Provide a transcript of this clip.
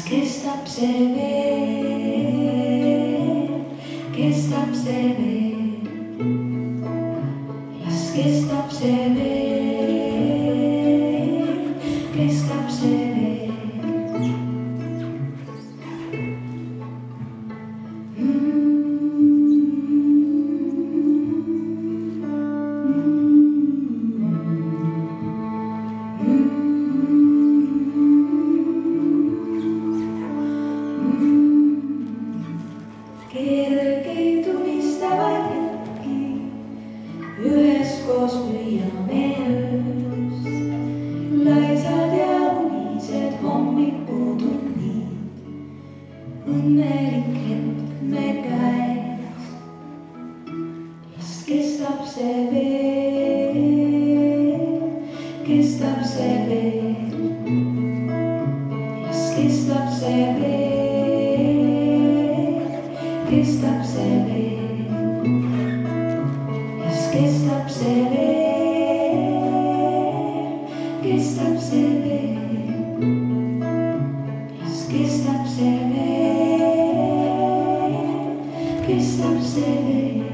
kestab see veel, kestab see veel, las kestab see veel, kestab see veel. Kellelgi tunistavaid hetki, üheskoos püüame ööst. Laisad ja unised hommikutunnid, õnnelik hetk me käes. Las kestab see veel, kestab see veel, las kestab see veel. Kestab see veel, las kestab see veel, kestab see veel, las kestab see veel, kestab see veel.